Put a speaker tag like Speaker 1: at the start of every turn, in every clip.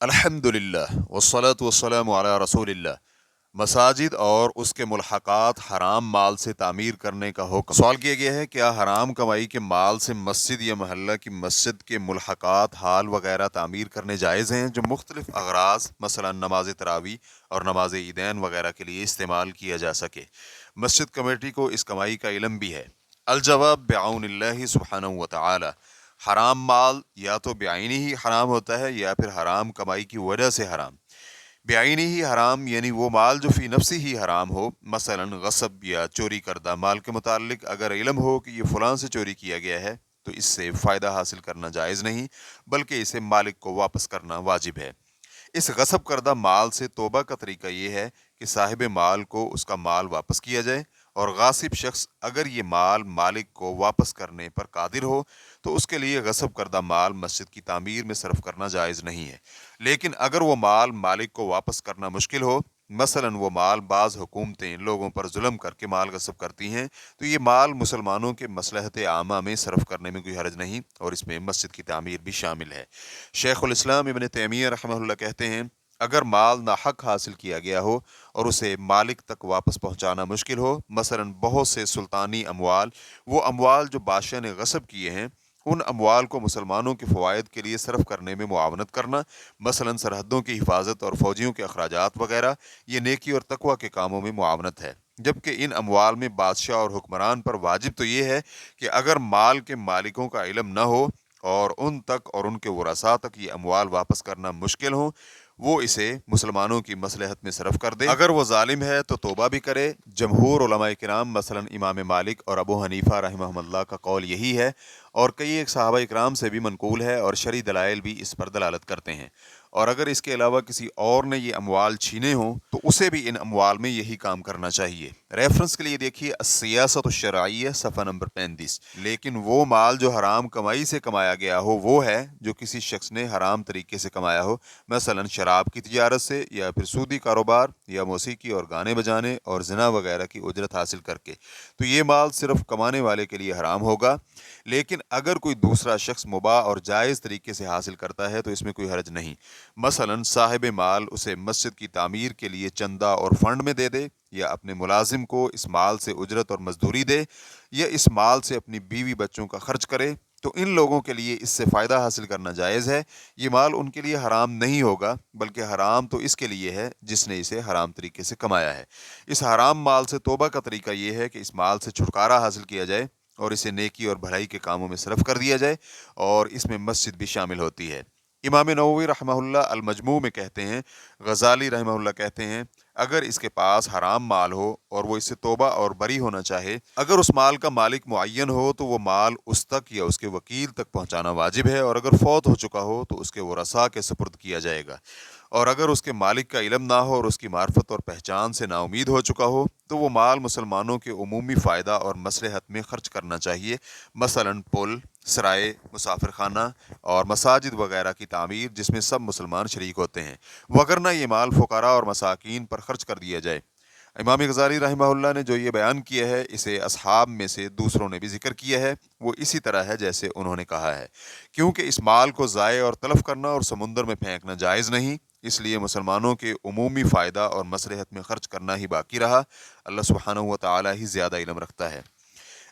Speaker 1: अल्हम्दुलिल्लाह वस्सलातु वस्सलामु अला रसूलिल्लाह। मसाजिद और उसके मुल्हक़ात हराम माल से तामीर करने का हुक्म। सवाल किया गया है, क्या हराम कमाई के माल से मस्जिद या महल्ला की मस्जिद के मुल्हक़ात हाल वगैरह तामीर करने जायज़ हैं जो मुख्तलिफ़ अग़राज़ मसलन नमाज तरावी और नमाज ईदैन वगैरह के लिए इस्तेमाल किया जा सके। मस्जिद कमेटी को इस कमाई का इल्म भी है। अलजवाब बिआउनिल्लाहि सुब्हानहु व तआला। हराम माल या तो बेआइनी ही हराम होता है या फिर हराम कमाई की वजह से हराम। बेआइनी ही हराम यानी वो माल जो फ़ी नफ्सी ही हराम हो, मसलन गसब या चोरी करदा माल के मुताल्लिक अगर इल्म हो कि ये फ़लाँ से चोरी किया गया है तो इससे फ़ायदा हासिल करना जायज़ नहीं, बल्कि इसे मालिक को वापस करना वाजिब है। इस गसब करदा माल से तौबा का तरीका ये है कि साहिब माल को उसका माल वापस किया जाए, और गासिब शख्स अगर ये माल मालिक को वापस करने पर कादिर हो तो उसके लिए गसब करदा माल मस्जिद की तामीर में सर्फ करना जायज़ नहीं है। लेकिन अगर वो माल मालिक को वापस करना मुश्किल हो, मसलन वो माल बाज़ हुकूमतें लोगों पर जुल्म करके माल गसब करती हैं, तो ये माल मुसलमानों के मसलहत आमा में सर्फ करने में कोई हर्ज नहीं, और इसमें मस्जिद की तामीर भी शामिल है। शेखुल इस्लाम इब्न तैमिया रहमतुल्लाह कहते हैं, अगर माल नाहक हासिल किया गया हो और उसे मालिक तक वापस पहुंचाना मुश्किल हो, मसलन बहुत से सुल्तानी अमवाल, वो अमवाल जो बादशाह ने गसब किए हैं, उन अमवाल को मुसलमानों के फ़वाइद के लिए सर्फ करने में मुआवनत करना, मसलन सरहदों की हिफाजत और फ़ौजियों के अखराजात वगैरह, ये नेकी और तकवा के कामों में मुआवनत है। जबकि इन अमवाल में बादशाह और हुक्मरान पर वाजिब तो ये है कि अगर माल के मालिकों का इल्म न हो और उन तक और उनके वरसा तक ये अमवाल वापस करना मुश्किल हो, वो इसे मुसलमानों की मसलहत में सरफ कर दे। अगर वो जालिम है तो तौबा भी करे। जमहूर उलमाए किराम मसलन इमाम मालिक और अबू हनीफा रहमहुल्लाह का कौल यही है, और कई एक सहाबा इकराम से भी मनकूल है, और शरई दलाइल भी इस पर दलालत करते हैं। और अगर इसके अलावा किसी और ने ये अमवाल छीने हों तो उसे भी इन अमवाल में यही काम करना चाहिए। रेफरेंस के लिए देखिए सियासत शरइय्या सफ़ा नंबर 35। लेकिन वो माल जो हराम कमाई से कमाया गया हो वो है जो किसी शख्स ने हराम तरीके से कमाया हो, मसलन शराब की तिजारत से या फिर सूदी कारोबार या मौसीकी और गाने बजाने और ज़िना वगैरह की उजरत हासिल करके, तो ये माल सिर्फ कमाने वाले के लिए हराम होगा। लेकिन अगर कोई दूसरा शख्स मुबाह और जायज़ तरीके से हासिल करता है तो इसमें कोई हर्ज नहीं। मसलन साहिब माल उसे मस्जिद की तामीर के लिए चंदा और फंड में दे दे, या अपने मुलाजिम को इस माल से उजरत और मजदूरी दे, या इस माल से अपनी बीवी बच्चों का खर्च करे, तो इन लोगों के लिए इससे फ़ायदा हासिल करना जायज़ है। ये माल उनके लिए हराम नहीं होगा, बल्कि हराम तो इसके लिए है जिसने इसे हराम तरीके से कमाया है। इस हराम माल से तौबा का तरीका ये है कि इस माल से छुटकारा हासिल किया जाए और इसे नेकी और भलाई के कामों में सर्फ कर दिया जाए, और इसमें मस्जिद भी शामिल होती है। इमाम नववी रहमहुल्लाह अल मजमू में कहते हैं, गज़ाली रहमहुल्लाह कहते हैं, अगर इसके पास हराम माल हो और वो इससे तौबा और बरी होना चाहे, अगर उस माल का मालिक मुअय्यन हो तो वो माल उस तक या उसके वकील तक पहुंचाना वाजिब है, और अगर फौत हो चुका हो तो उसके वरसा के सुपुर्द किया जाएगा। और अगर उसके मालिक का इल्म ना हो और उसकी मार्फत और पहचान से नाउमीद हो चुका हो तो वो माल मुसलमानों के उमूमी फ़ायदा और मसलहत में खर्च करना चाहिए, मसलन पुल, सराय, मुसाफिर खाना और मसाजिद वगैरह की तामीर जिसमें सब मुसलमान शरीक होते हैं, वगरना ये माल फ़ुक़रा और मसाकीन पर खर्च कर दिया जाए। इमाम गज़ाली रहमहुल्लाह ने जो ये बयान किया है इसे असहाब में से दूसरों ने भी जिक्र किया है, वो इसी तरह है जैसे उन्होंने कहा है, क्योंकि इस माल को ज़ाय और तलफ करना और समुंदर में फेंकना जायज़ नहीं, इसलिए मुसलमानों के उमूमी फ़ायदा और मसलहत में खर्च करना ही बाकी रहा। अल्लाह सुब्हानहु व तआला ही ज़्यादा इल्म रखता है।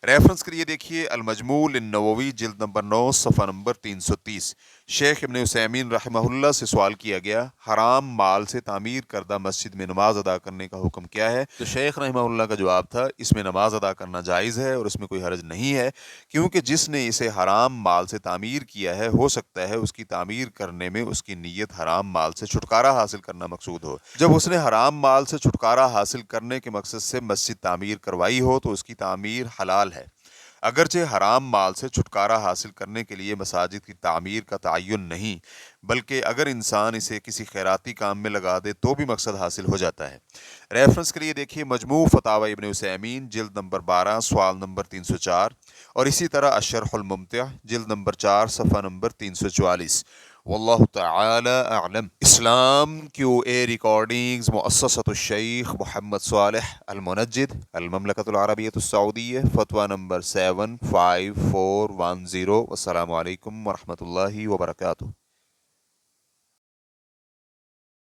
Speaker 1: रेफरेंस के लिए देखिए अल-मजमू लिन-नववी जिल्द नंबर 9 सफ़ा नंबर 330। शेख इब्न उसैमीन रहमहुल्लाह से सवाल किया गया, हराम माल से तामीर करदा मस्जिद में नमाज अदा करने का हुक्म क्या है? तो शेख रहमहुल्लाह का जवाब था, इसमें नमाज अदा करना जायज़ है और इसमें कोई हर्ज नहीं है, क्योंकि जिसने इसे हराम माल से तामीर किया है हो सकता है उसकी तामीर करने में उसकी नीयत हराम माल से छुटकारा हासिल करना मकसूद हो। जब उसने हराम माल से छुटकारा हासिल करने के मकसद से मस्जिद तामीर करवाई हो तो उसकी तामीर हलाल है। अगरचे हराम माल से छुटकारा हासिल करने के लिए मसाजिद की तामीर का तयन नहीं, बल्कि अगर इंसान इसे किसी खैराती काम में लगा दे तो भी मकसद हासिल हो जाता है। रेफरेंस के लिए देखिए मजमू फतावा इब्न उसैमीन जिल्द नंबर 12 सवाल नंबर 304, और इसी तरह अशरहुल मुमतिअ जिल्द नंबर 4 सफ़ा नंबर 344। वल्लाहु तआला अअलम। इस्लाम QA रिकॉर्डिंग्स मुअस्ससतुश शेख मोहम्मद सालेह अल मुनज्जिद अल ममलकतुल अरबिय्यतुस सऊदिय्या, फतवा नंबर 75410। वस्सलामु अलैकुम व रहमतुल्लाहि व बरकातुहू।